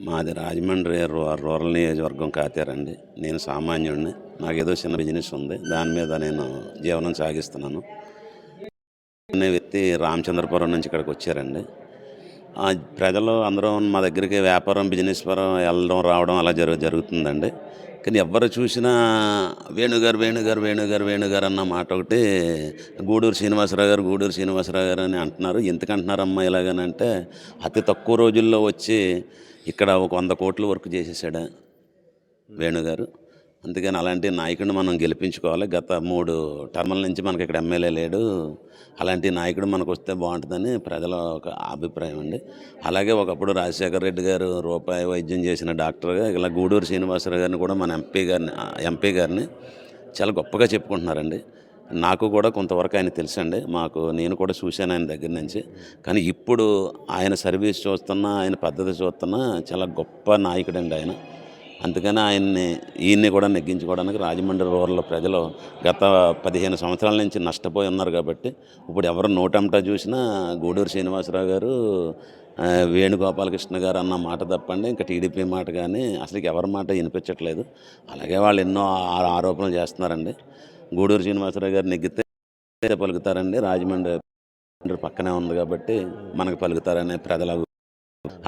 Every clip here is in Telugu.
మాది రాజమండ్రి రూరల్ నియోజకవర్గం కాతేరండి. నేను సామాన్యుడిని. నాకేదో చిన్న బిజినెస్ ఉంది. దాని మీద నేను జీవనం సాగిస్తున్నాను. అనే వ్యక్తి రామచంద్రపురం నుంచి ఇక్కడికి వచ్చారండి. ప్రజలు అందరూ మా దగ్గరికి వ్యాపారం, బిజినెస్ పరం వెళ్ళడం, రావడం అలా జరుగుతుందండి. కానీ ఎవ్వరు చూసినా వేణుగారు అన్న మాట ఒకటి గూడూరు శ్రీనివాసరావు గారు అని అంటున్నారు. ఎందుకంటున్నారమ్మా ఇలాగనంటే, అతి తక్కువ రోజుల్లో వచ్చి ఇక్కడ ఒక 100 కోట్ల వర్క్ చేసేసాడు వేణుగారు. అందుకని అలాంటి నాయకుడిని మనం గెలిపించుకోవాలి. గత 3 టర్ముల నుంచి మనకి ఇక్కడ ఎమ్మెల్యే లేడు. అలాంటి నాయకుడు మనకు వస్తే బాగుంటుందని ప్రజల ఒక అభిప్రాయం అండి. అలాగే ఒకప్పుడు రాజశేఖర రెడ్డి గారు రూపాయి వైద్యం చేసిన డాక్టర్గా ఇలా గూడూరు శ్రీనివాసరావు గారిని కూడా మన ఎంపీ గారిని చాలా గొప్పగా చెప్పుకుంటున్నారండి. నాకు కూడా కొంతవరకు ఆయన తెలుసండి. నేను కూడా చూశాను ఆయన దగ్గర నుంచి. కానీ ఇప్పుడు ఆయన సర్వీస్ చూస్తున్నా, ఆయన పద్ధతి చూస్తున్నా చాలా గొప్ప నాయకుడండి ఆయన. అందుకని ఈయన్ని కూడా నెగ్గించుకోవడానికి రాజమండ్రి రూరల్ ప్రజలు గత 15 సంవత్సరాల నుంచి నష్టపోయి ఉన్నారు. కాబట్టి ఇప్పుడు ఎవరు నోటంటా చూసినా గూడూరు శ్రీనివాసరావు గారు, వేణుగోపాలకృష్ణ గారు అన్న మాట తప్పండి ఇంకా టీడీపీ మాట కానీ అసలు ఎవరి మాట వినిపించట్లేదు. అలాగే వాళ్ళు ఎన్నో ఆరోపణలు చేస్తున్నారండి. గూడూరు శ్రీనివాసరావు గారు నెగ్గితే పలుకుతారండి. రాజమండ్రి పక్కనే ఉంది కాబట్టి మనకు పలుకుతారనే ప్రజల.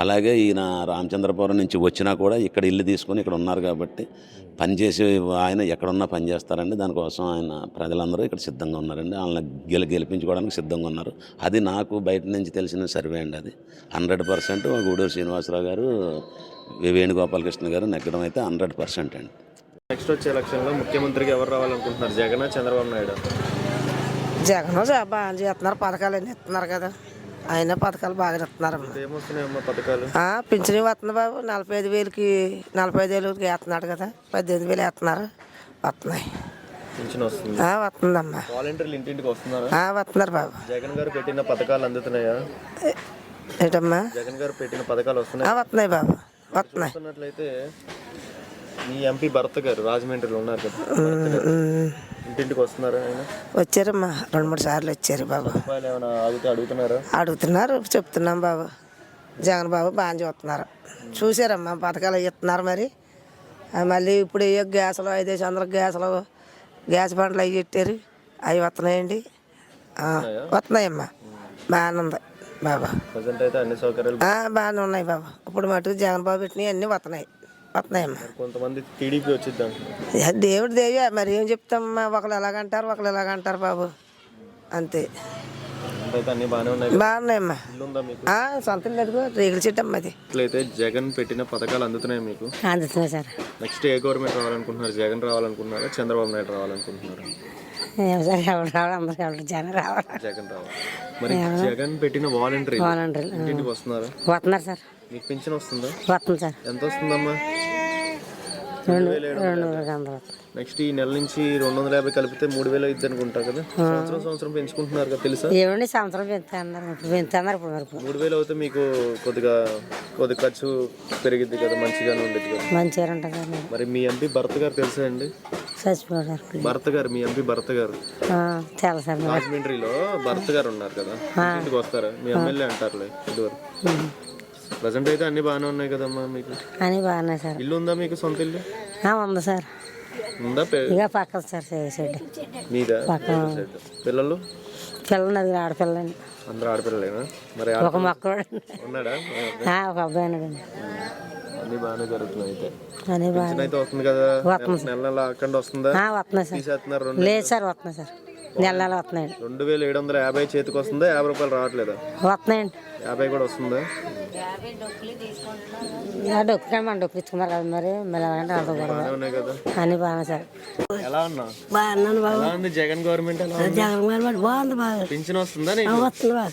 అలాగే ఈయన రామచంద్రపురం నుంచి వచ్చినా కూడా ఇక్కడ ఇల్లు తీసుకొని ఇక్కడ ఉన్నారు కాబట్టి పనిచేసి ఆయన ఎక్కడున్నా పని చేస్తారండి. దానికోసం ఆయన ప్రజలందరూ ఇక్కడ సిద్ధంగా ఉన్నారండి. వాళ్ళని గెలిపించుకోవడానికి సిద్ధంగా ఉన్నారు. అది నాకు బయట నుంచి తెలిసిన సర్వే అండి. అది 100% గూడూరు శ్రీనివాసరావు గారు, వేణుగోపాలకృష్ణ గారు నెగ్గడం అయితే 100% అండి. నెక్స్ట్ వచ్చే ఎలక్షన్లో ముఖ్యమంత్రిగా ఎవరు రావాలనుకుంటున్నారు? జగన్, చంద్రబాబు నాయుడు? జగన్ బాగా చేస్తున్నారు. పథకాలు అన్నీ ఇస్తున్నారు కదా. ఆయన పథకాలు బాగా ఇస్తున్నారు. పథకాలు పింఛన్ వస్తుంది బాబు. 45,000కి 45,000కి వేస్తున్నాడు కదా. 18,000 వేస్తున్నారు. వస్తున్నాయి. వస్తుందమ్మా. వాలంటీర్లు ఇంటింటికి వస్తున్నారు. వస్తున్నారు బాబు. జగన్ గారు పెట్టిన పథకాలు అందుతున్నాయా? ఏంటమ్మా? జగన్ గారు పెట్టిన పథకాలు వస్తున్నాయి. వస్తున్నాయి బాబు. వస్తున్నట్లయితే మీ ఎంపీ భరత్ గారు రాజమండ్రిలో ఉన్నారు కదా, ఇంటింటికి వస్తున్నారు. ఆయన వచ్చారమ్మా. 2-3 సార్లు వచ్చారు బాబు. అడుగుతున్నారు. చెప్తున్నాం బాబు. జగన్ బాబు బాగా చూస్తున్నారు. చూసారమ్మా పథకాలు ఇస్తున్నారు. మరి మళ్ళీ ఇప్పుడు గ్యాసులు 500 గ్యాస్ బండ్లు అవి పెట్టారు. అవి వస్తున్నాయండి. వస్తున్నాయమ్మా. బాగానే ఉంది బాబా. బాగానే ఉన్నాయి బాబు. ఇప్పుడు మటుకు జగన్ బాబు పెట్టినవి అన్నీ వస్తున్నాయమ్మా. కొంతమంది టీడీపీ వచ్చిద్దాం. దేవుడి దేవి. మరి ఏం చెప్తామమ్మా. ఒకళ్ళు ఎలాగంటారు బాబు. అంతే. బాగున్నాయమ్మా. సొంత లేదు. రేగుల చెట్టు అమ్మ. అది జగన్ పెట్టిన పథకాలు అందుతున్నాయి మీకు? అందుతున్నాయి సార్. నెక్స్ట్ ఏ గవర్నమెంట్ రావాలనుకుంటున్నారు? జగన్ రావాలనుకుంటున్నారా, చంద్రబాబు నాయుడు రావాలనుకుంటున్నారా? జగన్ రావాలి. మరి జగన్ పెట్టిన వాలంటీర్ ఇంటింటికి వస్తున్నారు. వస్తున్నారు సార్. మీకు పింఛన్ వస్తుందా? వస్తుంది సార్. ఎంత వస్తుందమ్మా? 2,200. నెక్స్ట్ ఈ నెల నుంచి 250 కలిపితే 3,000 అయింది అనుకుంటా కదా. సంవత్సరం పెంచుకుంటున్నారు కదా, తెలుసా? ఏమండి సంవత్సరం పెంచుతున్నారు. ఇప్పుడు 3,000 అవుతే మీకు కొద్దిగా ఖర్చు పెరిగిద్ది కదా, మంచిగానే ఉండేది కదా. మంచిగా ఉంటుంది. మరి మీ ఎంపీ భరత్ గారు తెలుసా అండి? భరత్ గారు, మీ ఎంపీ భరత్ గారు తెలుసా? రాజమండ్రిలో భరత్ గారు ఉన్నారు కదా, ఇంటికి వస్తారా? మీ ఎమ్మెల్యే అంటారులే ఇదివరకు. ప్రజెంట్ అయితే అన్ని బాగానే ఉన్నాయి కదమ్మా మీకు? అన్ని బాగున్నాయి సార్. ఇల్లు ఉందా మీకు? సొంత ఇల్లు ఉంది సార్. ఉందా? పక్కన సార్ షెడ్ మీదా? పిల్లలు ఆడపిల్లండి. అందరూ ఆడపిల్లలేనా? మరి ఒక మొక్కడు ఉన్నాడా? ఒక అబ్బాయి ఉన్నాడండి. అన్ని బాగానే జరుగుతున్నాయి. అయితే వస్తుంది కదా, నెల అక్కడ వస్తుందా? వస్తున్నాయి సార్. లేదు సార్, వస్తున్నాయి సార్. నెల వస్తున్నాయండి. 2,750 చేతికి వస్తుందా? 50 రూపాయలు రావట్లేదా? వస్తున్నాయండి. 50 కూడా వస్తుందా? డొక్కు ఇచ్చుకున్నారు కదా. మరి అన్ని బాగా సార్. ఎలా ఉన్నా? బాగున్నాను బాబు. ఎలా ఉంది జగన్ గవర్నమెంట్? బాగుంది బాగా. పింఛన్ వస్తుందా? వస్తుంది బాగా.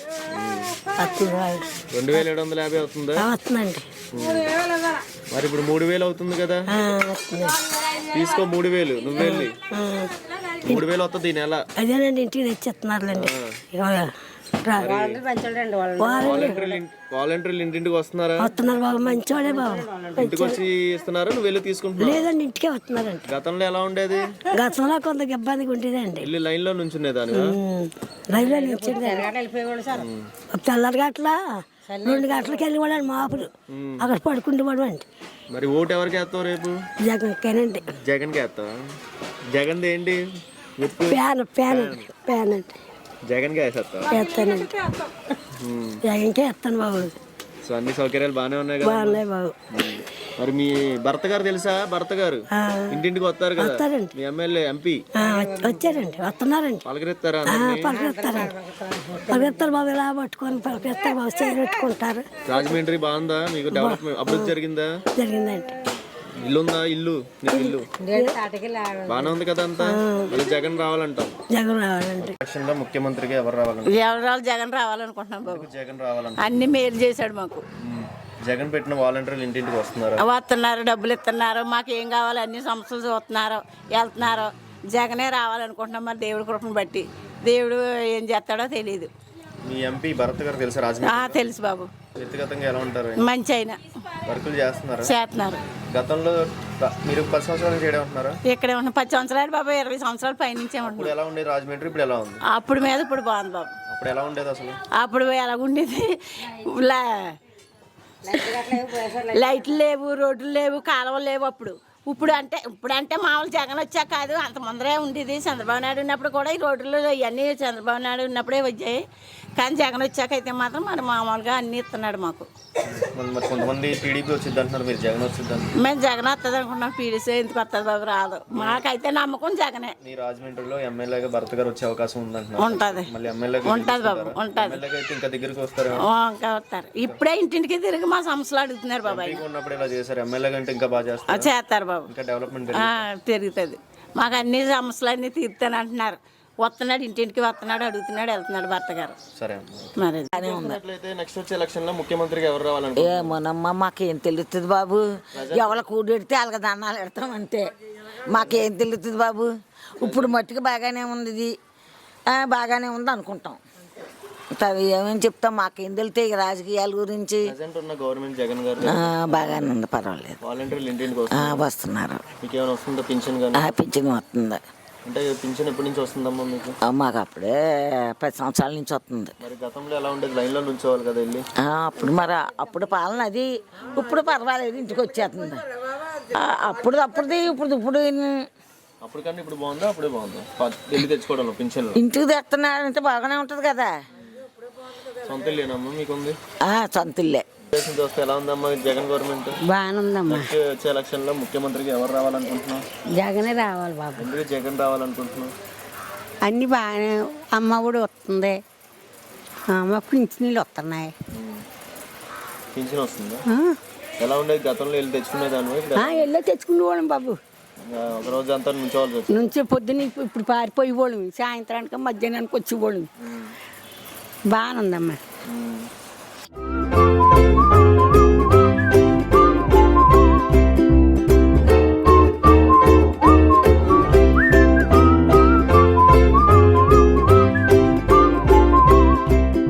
2,750 అవుతుందా? వస్తుందండి. మరి ఇప్పుడు 3,000 అవుతుంది కదా. తీసుకో 3,000. నువ్వు వెళ్ళి 3,000 వస్తుంది ఈ నెల. అదేనండి, ఇంటికి తెచ్చిస్తున్నారులేండి. వాలంటీర్లు ఇంటింటికి వస్తున్నారా? వస్తున్నారు బాబు. మంచోడే బాబు. ఇంటికి వచ్చి ఇస్తున్నారు, నువ్వు వెళ్ళి తీసుకుంటున్నావు? లేదండి, ఇంటికే వస్తున్నారండి. గతంలో ఎలా ఉండేది? గతంలో కొంత ఇబ్బందిగా ఉండేదండి. వెళ్ళి లైన్ లో నుంచునేదాని? లైన్ లో నుంచింది. తెల్లరి గట్ల 2 గంటలకు వెళ్ళేవాడు మాపులు అక్కడ పడుకుంటేవాడు అండి. మరి ఓటు ఎవరికి వేస్తావు రేపు? జగన్కేనండి. జగన్కి వేస్తావా? జగన్ ఏంటి గుర్తు? ఫ్యాన్ అండి జగన్కి వేసేస్తావా? వేస్తానండి. జగన్కే వేస్తాను బాబు. సో అన్ని సౌకర్యాలు బాగానే ఉన్నాయి కదా? బాగున్నాయి బాబు. మరి మీ భర్త గారు తెలుసా? భర్త గారు ఇంటింటికి వస్తారు కదా, వస్తారండి. మీ ఎమ్మెల్యే ఎంపీ వచ్చారండి, వస్తున్నారండి. పలకరిస్తారా? పలకరిస్తారు బాబు, ఇలా పట్టుకొని పలకరిస్తారు బాబు, చేరు పెట్టుకుంటారు. రాజమండ్రి బాగుందా మీకు? డెవలప్మెంట్ అభివృద్ధి జరిగిందా? జరిగిందండి. ఇల్లు ఉందా? ఇల్లు ఇల్లు బాగానే ఉంది కదా అంతా? మళ్ళీ జగన్ రావాలంటాం. జగన్ రావాలండి. ఎలక్షన్లో ముఖ్యమంత్రిగా ఎవరు రావాలంటారు? ఎవరు జగన్ రావాలనుకుంటున్నాం బాబు. జగన్ రావాలంట. అన్ని మేలు చేశాడు మాకు. జగన్ పెట్టిన వాలంటీర్లు ఇంటింటికి వస్తున్నారు, డబ్బులు ఇస్తున్నారు, మాకు ఏం కావాలి అన్ని సమస్యలు చూస్తున్నారు, వెళ్తున్నారు. జగనే రావాలనుకుంటున్నాం. మరి దేవుడి కృపను బట్టి దేవుడు ఏం చేస్తాడో తెలియదు. మీ ఎంపీ భరత్ గారు తెలుసా? రాజమండ్రి తెలుసు బాబు. వ్యక్తిగతంగా ఎలా ఉంటారు? మంచి అయినా వర్కులు చేస్తున్నారు. గతంలో మీరు 10 సంవత్సరాలు చేయడం ఉంటున్నారా? ఇక్కడే ఉన్న 10 సంవత్సరాలు బాబు, 20 సంవత్సరాల పైనుంచే ఇప్పుడు ఉంటున్నాం. ఎలా ఉండేది రాజమండ్రి? ఇప్పుడు ఎలా ఉంది? అప్పుడు మీద ఇప్పుడు బాగుంది బాబు. అప్పుడు ఎలా ఉండేది అసలు? అప్పుడు ఎలాగుండేది? లైట్లు లేవు, రోడ్లు లేవు, కాలువలు లేవు. ఇప్పుడంటే మామూలు జగన్ వచ్చాక కాదు, అంత ముందరే ఉండేది. చంద్రబాబు నాయుడు ఉన్నప్పుడు కూడా ఈ రోడ్లు ఇవన్నీ చంద్రబాబు నాయుడు ఉన్నప్పుడే వచ్చాయి. కానీ జగన్ వచ్చాక అయితే మాత్రం మరి మామూలుగా అన్నీ ఇస్తున్నాడు మాకు. మరి కొంతమంది టీడీపీ వచ్చింది అంటున్నారు, మీరు జగన్ వచ్చింది అంటున్నారు. మేము జగన్ వస్తుంది అనుకుంటున్నాం. పీడీసీ ఎందుకు వస్తుంది బాబు? రాదు. మాకైతే నమ్మకం జగనే. మీ రాజమండ్రిలో ఎమ్మెల్యేగా భరత్ గారు వచ్చే అవకాశం ఉందంటున్నారు. ఉంటుంది, మళ్ళీ ఎమ్మెల్యే ఉంటుంది బాబు, ఉంటుంది. అయితే ఇంకా దగ్గరికి వస్తారు, ఇంకా వస్తారు. ఇప్పుడే ఇంటింటికి తిరిగి మా సమస్యలు అడుగుతున్నారు బాబాయ్. ఉన్నప్పుడు ఇలా చేశారు, ఎమ్మెల్యే కంటే ఇంకా బాగా చేస్తారు. చేస్తారు బాబు, ఇంకా డెవలప్మెంట్ పెరుగుతుంది. మాకు అన్ని సమస్యలు అన్నీ తీరుతానంటున్నారు. వస్తున్నాడు, ఇంటింటికి వస్తున్నాడు, అడుగుతున్నాడు, వెళ్తున్నాడు భర్త గారు. సరే మరి నెక్స్ట్ వచ్చే ఎలక్షన్ లో ముఖ్యమంత్రిగా ఎవరు రావాలంటే? ఏమోనమ్మా, మాకేం తెలుస్తుంది బాబు? ఎవరు కూడెడితే వాళ్ళకి దండాలు పెడతాం అంతే. మాకేం తెలుస్తుంది బాబు? ఇప్పుడు మట్టుకు బాగానే ఉంది, ఇది బాగానే ఉంది అనుకుంటాం. ఏమేమి చెప్తాం, మాకేం తెలుస్తాయి రాజకీయాల గురించి. గవర్నమెంట్ జగన్ గారు బాగానే ఉంది, పర్వాలేదు. వాలంటీర్లు ఇంటింటికి వస్తున్నారు. మీకు ఏమైనా వస్తుందా పింఛన్? పింఛన్ వస్తుంది. అంటే పింఛన్ ఎప్పటి నుంచి వస్తుందమ్మా మీకు? మాకు అప్పుడే 10 సంవత్సరాల నుంచి వస్తుంది. మరి గతంలో ఎలా ఉండేది? లైన్లో నుంచోవాలి కదా వెళ్ళి. అప్పుడు పాలన అది. ఇప్పుడు పర్వాలేదు, ఇంటికి వచ్చేస్తుంది. అప్పుడు కానీ ఇప్పుడు బాగుందా? అప్పుడే బాగుందా? వెళ్ళి తెచ్చుకోవడం పింఛన్లు ఇంటికి తెస్తున్నారంటే బాగానే ఉంటుంది కదా. సొంత ఇల్లేనమ్మా మీకు? ఉంది సొంత ఇల్లే. వస్తే ఎలా ఉందమ్మా జగన్ గవర్నమెంట్? బాగానే ఉందమ్మా. వచ్చే ఎలక్షన్ లో ముఖ్యమంత్రికి ఎవరు రావాలనుకుంటున్నావు? జగనే రావాలి బాబు. ఎందుకు జగన్ రావాలనుకుంటున్నావు? అన్నీ బాగానే, అమ్మ కూడా వస్తుంది, మా పింఛనీళ్ళు వస్తున్నాయి. పింఛన్ వస్తుందా? ఎలా ఉండేది గతంలో? వెళ్ళి తెచ్చుకునేదాన్ని? వెళ్ళి తెచ్చుకునేవాళ్ళం బాబు. ఒక రోజు అంతా నుంచోవాలి నుంచి పొద్దున్న ఇప్పుడు పారిపోయేవాళ్ళం, సాయంత్రానికి మధ్యాహ్నానికి వచ్చేవాళ్ళం. బాగానే ఉందమ్మా.